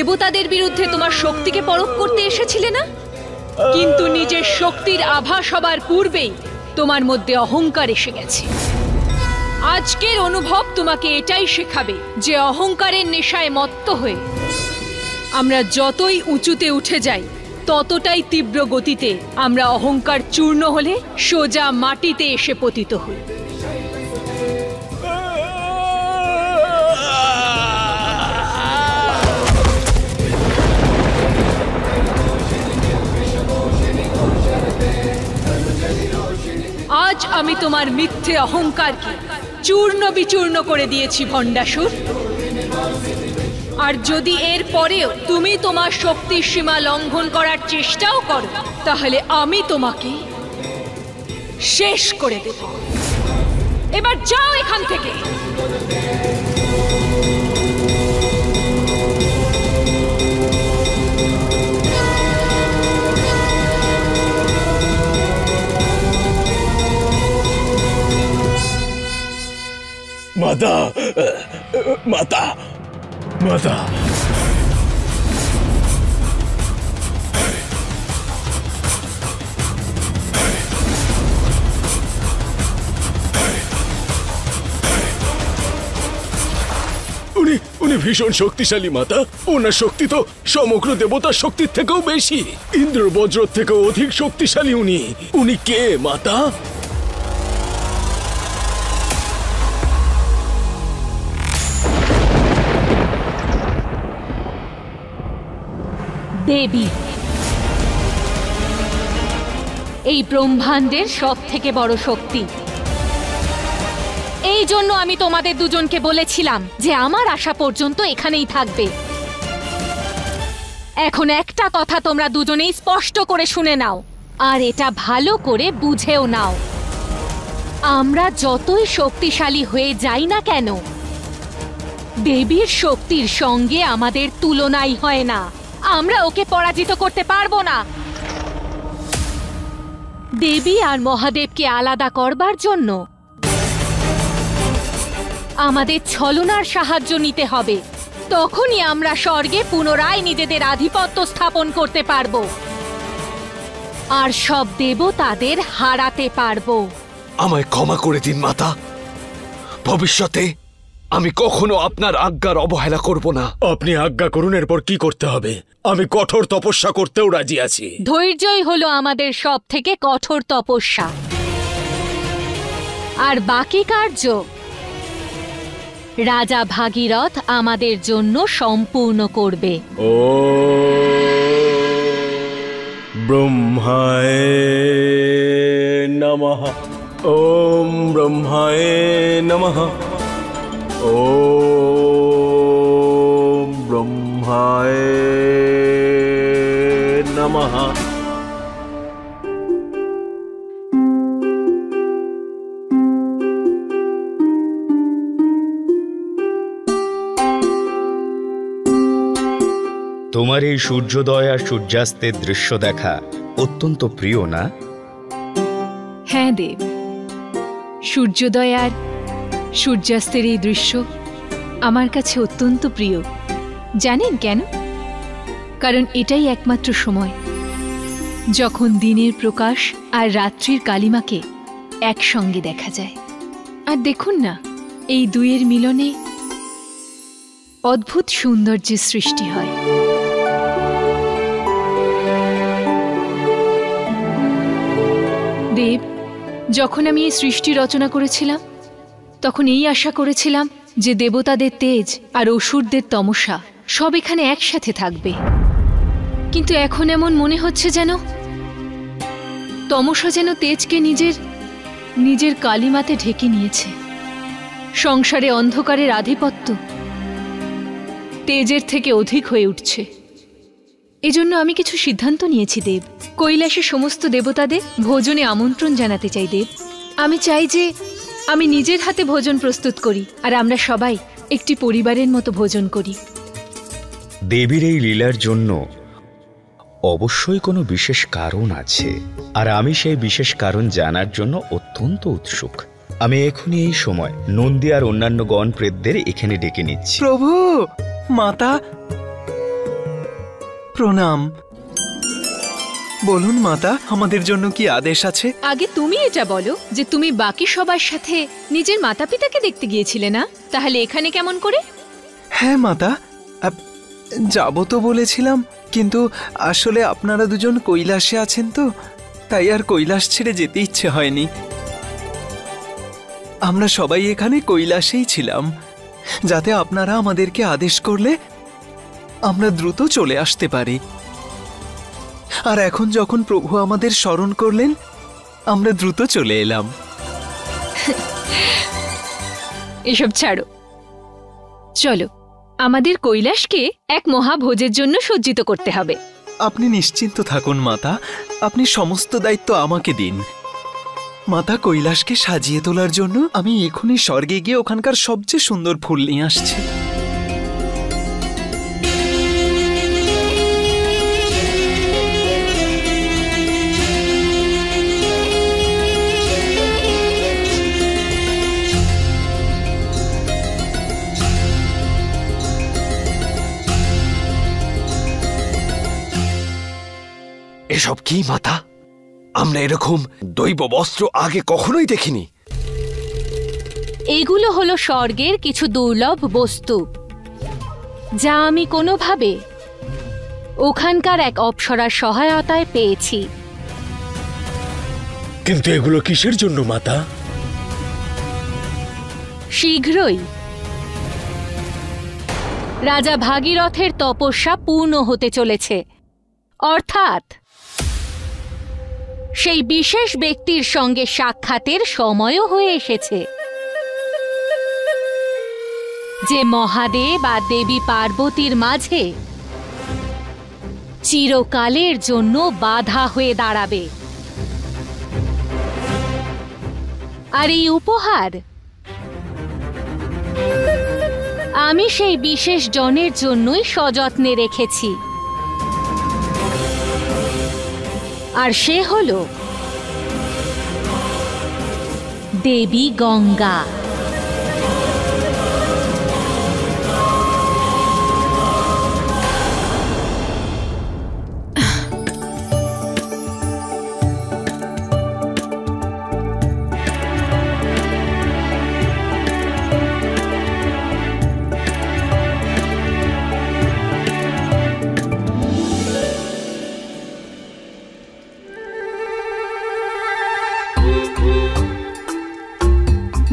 দেবতাদের বিরুদ্ধে তোমার শক্তিকে পরখ করতে এসেছিলে না? কিন্তু নিজের শক্তির আভাস হবার পূর্বেই তোমার মধ্যে অহংকার এসে গেছে। আজকের অনুভব তোমাকে এটাই শেখাবে যে অহংকারের নেশায় মত্ত হয়ে আমরা যতই উঁচুতে উঠে যাই ততটাই তীব্র গতিতে আমরা অহংকার চূর্ণ হলে সোজা মাটিতে এসে পতিত হই। আজ আমি তোমার মিথ্যে অহংকারকে চূর্ণ বিচূর্ণ করে দিয়েছি ভণ্ডাসুর। আর যদি এর পরেও তুমি তোমার শক্তির সীমা লঙ্ঘন করার চেষ্টাও করো তাহলে আমি তোমাকে শেষ করে দেব। এবার যাও এখান থেকে। মাতা, মাতা, মাতা। উনি ভীষণ শক্তিশালী মাতা। ওনার শক্তি তো সমগ্র দেবতার শক্তির থেকেও বেশি। ইন্দ্র বজ্র থেকেও অধিক শক্তিশালী উনি কে মাতা? দেবী, এই ব্রহ্মাণ্ডের সব থেকে বড় শক্তি। এই জন্য আমি তোমাদের দুজনকে বলেছিলাম যে আমার আসা পর্যন্ত এখানেই থাকবে। এখন একটা কথা তোমরা দুজনেই স্পষ্ট করে শুনে নাও, আর এটা ভালো করে বুঝেও নাও। আমরা যতই শক্তিশালী হয়ে যাই না কেন, দেবীর শক্তির সঙ্গে আমাদের তুলনাই হয় না। আমরা ওকে পরাজিত করতে পারবো না। দেবী আর মহাদেবকে আলাদা করবার জন্য আমাদের ছলনার সাহায্য নিতে হবে। তখনই আমরা স্বর্গে পুনরায় নিজেদের আধিপত্য স্থাপন করতে পারবো আর সব দেবতাদের হারাতে পারবো। আমায় ক্ষমা করে দিন মাতা। ভবিষ্যতে আমি কখনো আপনার আজ্ঞার অবহেলা করব না। আপনি আজ্ঞা করুন, এরপর কি করতে হবে? আমি কঠোর তপস্যা করতেও রাজি আছি। ধৈর্যই হলো আমাদের সব থেকে কঠোর তপস্যা, আর বাকি কার্য রাজা ভাগীরথ আমাদের জন্য সম্পূর্ণ করবে। ও ব্রহ্মায় নমঃ, ওম ব্রহ্মায় নমঃ, ওম ব্রহ্মায় নমঃ। তোমার এই সূর্যোদয় আর সূর্যাস্তের দৃশ্য দেখা অত্যন্ত প্রিয় না? হ্যাঁ দেব, সূর্যোদয় আর সূর্যাস্তের এই দৃশ্য আমার কাছে অত্যন্ত প্রিয়। জানেন কেন? কারণ এটাই একমাত্র সময় যখন দিনের প্রকাশ আর রাত্রির কালিমাকে একসঙ্গে দেখা যায়। আর দেখুন না, এই দুইয়ের মিলনে অদ্ভুত সৌন্দর্যের সৃষ্টি হয়। দেব, যখন আমি এই সৃষ্টি রচনা করেছিলাম তখন এই আশা করেছিলাম যে দেবতাদের তেজ আর অসুরদের তমসা সব এখানে একসাথে থাকবে। কিন্তু এখন এমন মনে হচ্ছে যেন তমসা যেন তেজকে নিজের কালিমাতে ঢেকে নিয়েছে। সংসারে অন্ধকারের আধিপত্য তেজের থেকে অধিক হয়ে উঠছে। এজন্য আমি কিছু সিদ্ধান্ত নিয়েছি দেব। কৈলাসে সমস্ত দেবতাদের ভোজনে আমন্ত্রণ জানাতে চাই দেব। আমি চাই যে আমি নিজের হাতে ভোজন প্রস্তুত করি আর আমরা সবাই একটি পরিবারের মতো ভোজন করি। দেবীর এই লীলার জন্য অবশ্যই কোনো বিশেষ কারণ আছে, আর আমি সেই বিশেষ কারণ জানার জন্য অত্যন্ত উৎসুক। আমি এখনই এই সময় নন্দী আর অন্যান্য গণ প্রেতদের এখানে ডেকে নিচ্ছি। প্রভু, মাতা প্রণাম। বলুন মাতা, আমাদের জন্য কি আদেশ আছে? আগে তুমি এটা বলো যে তুমি বাকি সবার সাথে নিজের মাতা পিতাকে দেখতে গিয়েছিলে না, তাহলে এখানে কেমন করে? হ্যাঁ মাতা, যাব তো বলেছিলাম, কিন্তু আসলে আপনারা দুজন কৈলাসে আছেন তো, তাই আর কৈলাস ছেড়ে যেতে ইচ্ছে হয়নি। আমরা সবাই এখানে কৈলাসেই ছিলাম, যাতে আপনারা আমাদেরকে আদেশ করলে আমরা দ্রুত চলে আসতে পারি। আর এখন যখন প্রভু আমাদের স্মরণ করলেন, আমরা দ্রুত চলে এলাম। এসব ছাড়ো, চলো আমাদের কৈলাসকে এক মহাভোজের জন্য সজ্জিত করতে হবে। আপনি নিশ্চিন্ত থাকুন মাতা, আপনি সমস্ত দায়িত্ব আমাকে দিন। মাতা, কৈলাসকে সাজিয়ে তোলার জন্য আমি এখনই স্বর্গে গিয়ে ওখানকার সবচেয়ে সুন্দর ফুল নিয়ে আসছি। এসব কি মাতা? আমরা এরকম দৈব বস্ত্র আগে কখনোই দেখিনি। এগুলো হলো স্বর্গের কিছু দুর্লভ বস্তু, যা আমি কোনোভাবে ওখানকার এক অপ্সরার সহায়তায় পেয়েছি। কিন্তু এগুলো কিসের জন্য মাতা? শীঘ্রই রাজা ভাগীরথের তপস্যা পূর্ণ হতে চলেছে, অর্থাৎ সেই বিশেষ ব্যক্তির সঙ্গে সাক্ষাতের সময়ও হয়ে এসেছে, যে মহাদেব আর দেবী পার্বতীর মাঝে চিরকালের জন্য বাধা হয়ে দাঁড়াবে। আর এই উপহার আমি সেই বিশেষ জনের জন্যই সযত্নে রেখেছি, আর সে হল দেবী গঙ্গা।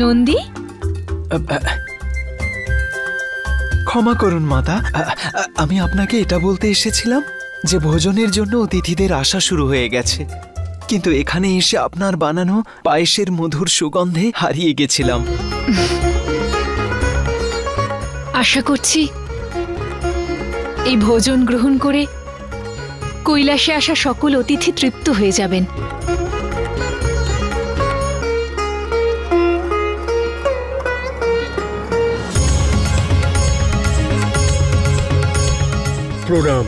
নন্দী, ক্ষমা করুন মাতা, আমি আপনাকে এটা বলতে এসেছিলাম যে ভোজনের জন্য অতিথিদের আসা শুরু হয়ে গেছে, কিন্তু এখানে এসে আপনার বানানো পায়েসের মধুর সুগন্ধে হারিয়ে গেছিলাম। আশা করছি এই ভোজন গ্রহণ করে কৈলাসে আসা সকল অতিথি তৃপ্ত হয়ে যাবেন। প্রণাম।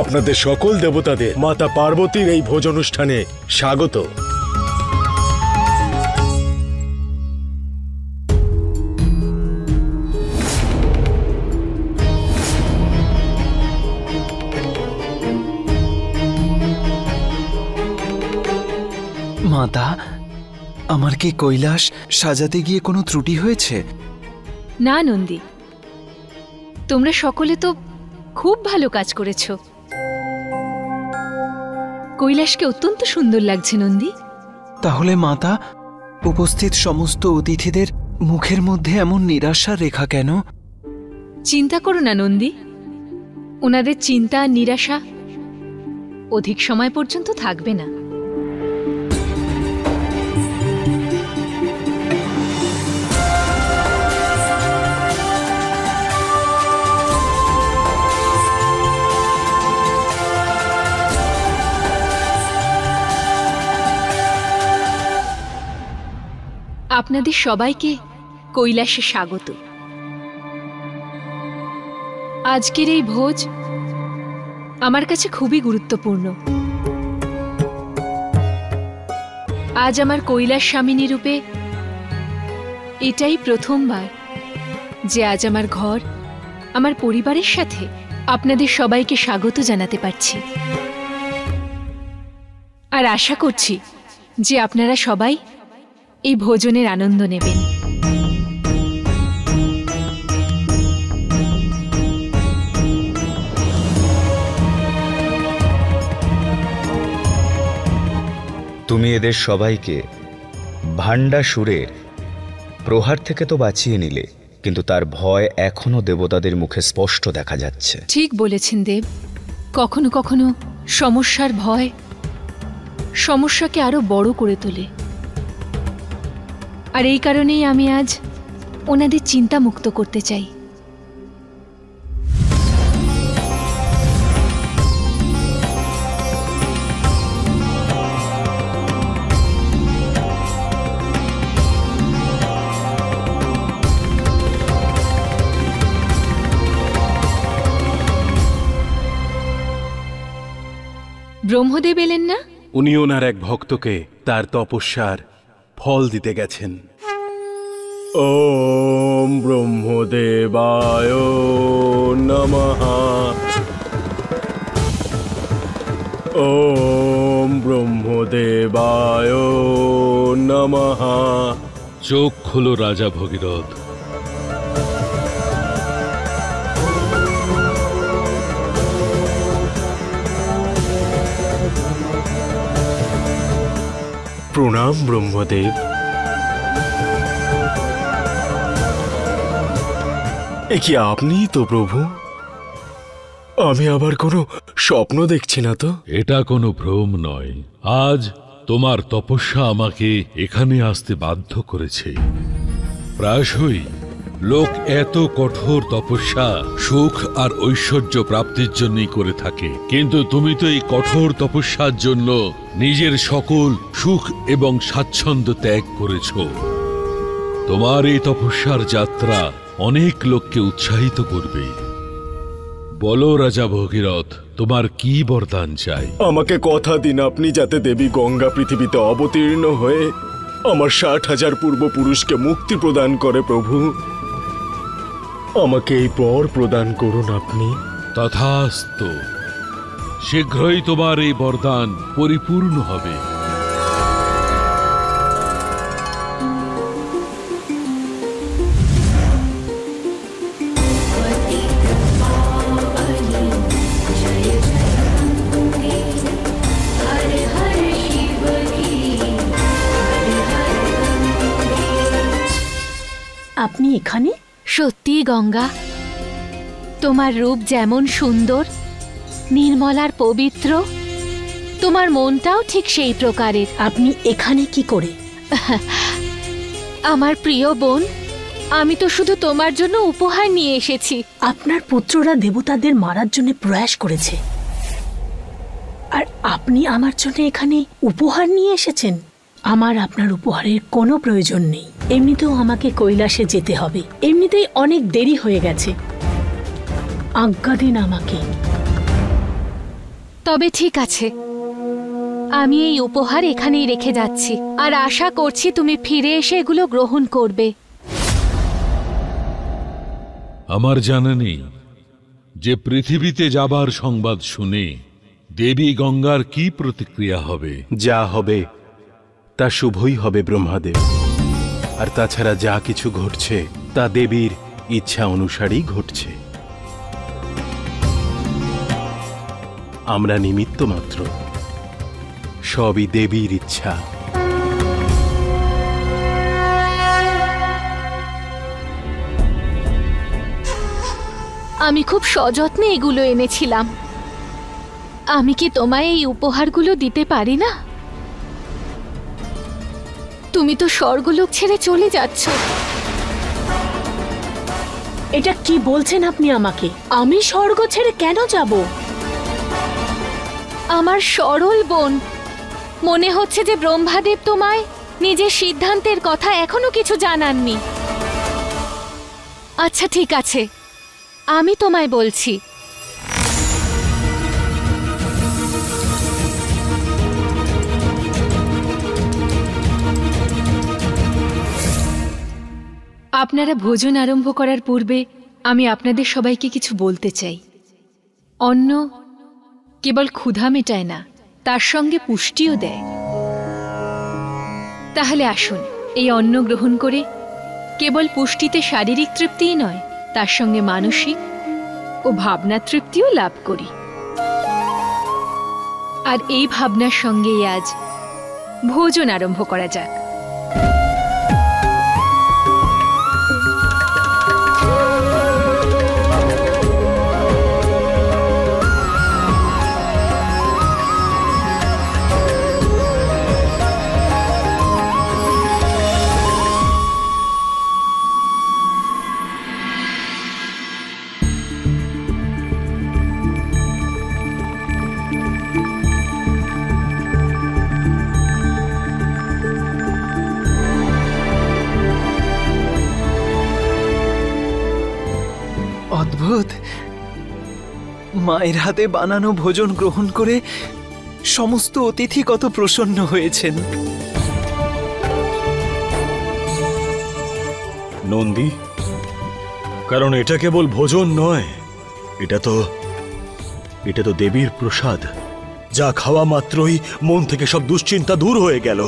আপনাদের সকল দেবতাদের মাতা পার্বতীর এই ভোজ অনুষ্ঠানে স্বাগত। মাতা, আমার কি কৈলাস সাজাতে গিয়ে কোনো ত্রুটি হয়েছে? না নন্দী, তোমরা সকলে তো খুব ভালো কাজ করেছ। কৈলাসকে অত্যন্ত সুন্দর লাগছে নন্দী। তাহলে মাতা, উপস্থিত সমস্ত অতিথিদের মুখের মধ্যে এমন নিরাশার রেখা কেন? চিন্তা করো না নন্দী, ওনাদের চিন্তা আর নিরাশা অধিক সময় পর্যন্ত থাকবে না। আপনাদের সবাইকে কৈলাসে স্বাগত। আজকের এই ভোজ আমার কাছে খুবই গুরুত্বপূর্ণ। আজ আমার কৈলাস স্বামিনী রূপে এটাই প্রথমবার যে আজ আমার ঘর আমার পরিবারের সাথে আপনাদের সবাইকে স্বাগত জানাতে পারছি। আর আশা করছি যে আপনারা সবাই এই ভোজনের আনন্দ নেবেন। তুমি এদের সবাইকে ভাণ্ডাসুরের প্রহার থেকে তো বাঁচিয়ে নিলে, কিন্তু তার ভয় এখনো দেবতাদের মুখে স্পষ্ট দেখা যাচ্ছে। ঠিক বলেছেন দেব, কখনো কখনো সমস্যার ভয় সমস্যাকে আরো বড় করে তোলে। আর এই কারণেই আমি আজ ওনাদের চিন্তা মুক্ত করতে চাই। ব্রহ্মদেব এলেন না? উনি ওনার এক ভক্তকে তার তপস্যার ফল দিতে গেছেন। ওম ব্রহ্মদেবায় নমঃ। ওম ব্রহ্মদেবায় নমঃ। চোখ খোলো রাজা ভগীরথ। প্রণাম ব্রহ্মদেব। এ কি আপনিই তো প্রভু? আমি আবার কোনো স্বপ্ন দেখছি না তো? এটা কোনো ভ্রম নয়। আজ তোমার তপস্যা আমাকে এখানে আসতে বাধ্য করেছে। প্রায়শই লোক এত কঠোর তপস্যা সুখ আর ঐশ্বর্য প্রাপ্তির জন্যই করে থাকে, কিন্তু তুমি তো এই কঠোর তপস্যার জন্য নিজের সকল সুখ এবং স্বাচ্ছন্দ্য ত্যাগ করেছ। তোমার এই তপস্যার যাত্রা অনেক লোককে উৎসাহিত করবে। বলো রাজা ভগীরথ, তোমার কি বরদান চাই? আমাকে কথা দিন আপনি, যাতে দেবী গঙ্গা পৃথিবীতে অবতীর্ণ হয়ে আমার 60,000 পূর্বপুরুষকে মুক্তি প্রদান করে। প্রভু, আমাকে এই বর প্রদান করুন আপনি। তথাস্তু। শীঘ্রই তোমার এই বরদান পরিপূর্ণ হবে। আপনি এখানে? সত্যি গঙ্গা, তোমার রূপ যেমন সুন্দর, নির্মল আর পবিত্র, তোমার মনটাও ঠিক সেই প্রকারের। আপনি এখানে কি করে? আমার প্রিয় বোন, আমি তো শুধু তোমার জন্য উপহার নিয়ে এসেছি। আপনার পুত্ররা দেবতাদের মারার জন্য প্রয়াস করেছে, আর আপনি আমার জন্য এখানে উপহার নিয়ে এসেছেন? আমার আপনার উপহারের কোনো প্রয়োজন নেই। এমনিতেও আমাকে কৈলাসে যেতে হবে, এমনিতেই অনেক দেরি হয়ে গেছে। আজ্ঞা দিন আমাকে। তবে ঠিক আছে, আমি এই উপহার এখানেই রেখে যাচ্ছি, আর আশা করছি তুমি ফিরে এসে এগুলো গ্রহণ করবে। আমার জানা নেই যে পৃথিবীতে যাবার সংবাদ শুনে দেবী গঙ্গার কি প্রতিক্রিয়া হবে। যা হবে তা শুভই হবে ব্রহ্মাদেব। আর তাছাড়া যা কিছু ঘটছে তা দেবীর ইচ্ছা অনুসারেই ঘটছে। আমরা নিমিত্ত মাত্র, সবই দেবীর ইচ্ছা। আমি খুব সযত্নে এগুলো এনেছিলাম। আমি কি তোমায় এই উপহারগুলো দিতে পারি না? তুমি তো স্বর্গলোক ছেড়ে চলে যাচ্ছ। এটা কি বলছেন আপনি আমাকে? আমি স্বর্গ ছেড়ে কেন যাব? আমার সরল বোন, মনে হচ্ছে যে ব্রহ্মাদেব তোমায় নিজের সিদ্ধান্তের কথা এখনো কিছু জানাননি। আচ্ছা ঠিক আছে, আমি তোমায় বলছি। আপনারা ভোজন আরম্ভ করার পূর্বে আমি আপনাদের সবাইকে কিছু বলতে চাই। অন্ন কেবল ক্ষুধা মেটায় না, তার সঙ্গে পুষ্টিও দেয়। তাহলে আসুন এই অন্ন গ্রহণ করে কেবল পুষ্টিতে শারীরিক তৃপ্তিই নয়, তার সঙ্গে মানসিক ও ভাবনা তৃপ্তিও লাভ করি। আর এই ভাবনার সঙ্গেই আজ ভোজন আরম্ভ করা যাক। অদ্ভুত, মায়ের হাতে বানানো ভোজন গ্রহণ করে সমস্ত অতিথি কত প্রসন্ন হয়েছেন। নন্দী, কারণ এটা কেবল ভোজন নয়, এটা তো দেবীর প্রসাদ, যা খাওয়া মাত্রই মন থেকে সব দুশ্চিন্তা দূর হয়ে গেল।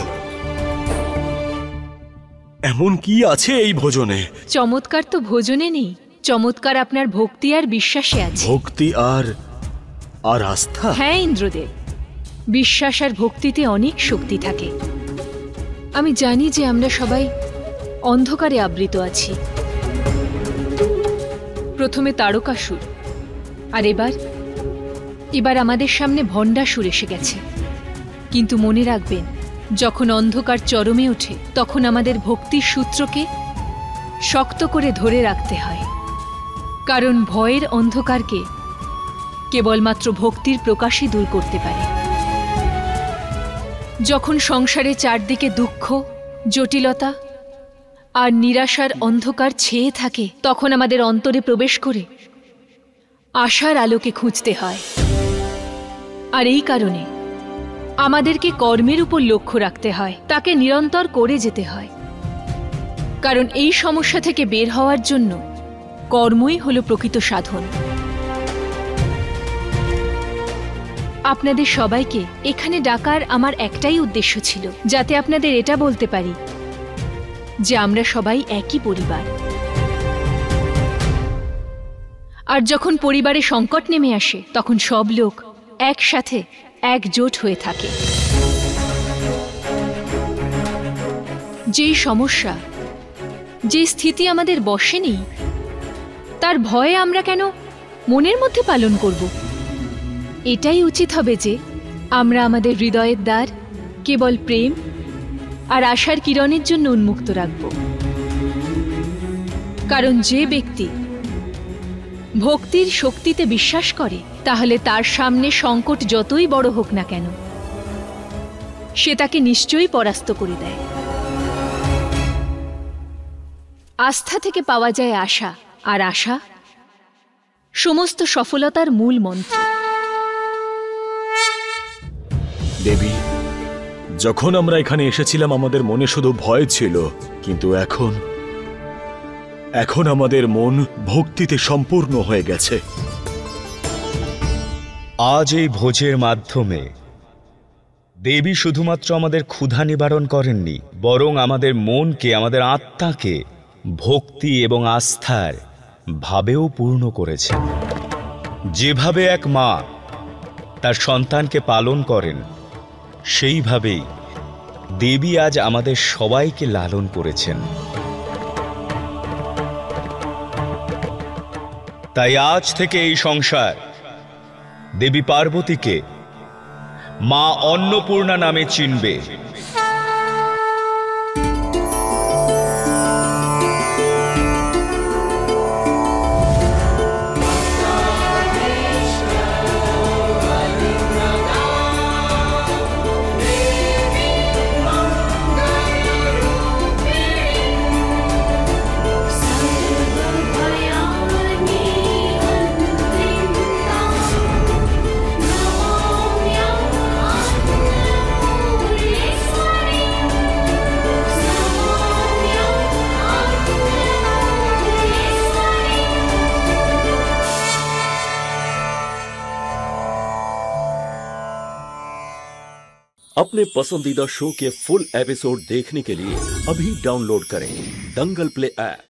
এমন কি আছে এই ভোজনে? চমৎকার তো ভোজনে নেই, চমৎকার আপনার ভক্তি আর বিশ্বাসে আছে। ভক্তি আর আস্থা? হ্যাঁ ইন্দ্রদেব, বিশ্বাস আর ভক্তিতে অনেক শক্তি থাকে। আমি জানি যে আমরা সবাই অন্ধকারে আবৃত আছি। প্রথমে তারকাসুর, আর এবার আমাদের সামনে ভণ্ডাসুর এসে গেছে। কিন্তু মনে রাখবেন, যখন অন্ধকার চরমে ওঠে তখন আমাদের ভক্তির সূত্রকে শক্ত করে ধরে রাখতে হয়, কারণ ভয়ের অন্ধকারকে কেবলমাত্র ভক্তির প্রকাশই দূর করতে পারে। যখন সংসারে চারদিকে দুঃখ, জটিলতা আর নিরাশার অন্ধকার ছেয়ে থাকে, তখন আমাদের অন্তরে প্রবেশ করে আশার আলোকে খুঁজতে হয়। আর এই কারণে আমাদেরকে কর্মের উপর লক্ষ্য রাখতে হয়, তাকে নিরন্তর করে যেতে হয়। কারণ এই সমস্যা থেকে বের হওয়ার জন্য কর্মই হলো প্রকৃত সাধন। আপনাদের সবাইকে এখানে ডাকার আমার একটাই উদ্দেশ্য ছিল, যাতে আপনাদের এটা বলতে পারি যে আমরা সবাই একই পরিবার। আর যখন পরিবারে সংকট নেমে আসে, তখন সব লোক একসাথে একজোট হয়ে থাকে। যেই সমস্যা, যে স্থিতি আমাদের বশে নেই, তার ভয়ে আমরা কেন মনের মধ্যে পালন করব? এটাই উচিত হবে যে আমরা আমাদের হৃদয়ের দ্বার কেবল প্রেম আর আশার কিরণের জন্য উন্মুক্ত রাখব। কারণ যে ব্যক্তি ভক্তির শক্তিতে বিশ্বাস করে, তাহলে তার সামনে সংকট যতই বড় হোক না কেন, সে তাকে নিশ্চয়ই পরাস্ত করে দেয়। আস্থা থেকে পাওয়া যায় আশা, আর আশা সমস্ত সফলতার মূল মন্ত্র। দেবী, যখন আমরা এখানে এসেছিলাম আমাদের মনে শুধু ভয় ছিল, কিন্তু এখন আমাদের মন ভক্তিতে সম্পূর্ণ হয়ে গেছে। আজ এই ভোজের মাধ্যমে দেবী শুধুমাত্র আমাদের ক্ষুধা নিবারণ করেননি, বরং আমাদের মনকে, আমাদের আত্মাকে ভক্তি এবং আস্থার ভাবেও পূর্ণ করেছেন। যেভাবে এক মা তার সন্তানকে পালন করেন, সেইভাবেই দেবী আজ আমাদের সবাইকে লালন করেছেন। তাই আজ থেকে এই সংসার দেবী পার্বতীকে মা অন্নপূর্ণা নামে চিনবে। अपने पसंदीदा शो के फुल एपिसोड देखने के लिए अभी डाउनलोड करें दंगल प्ले ऐप।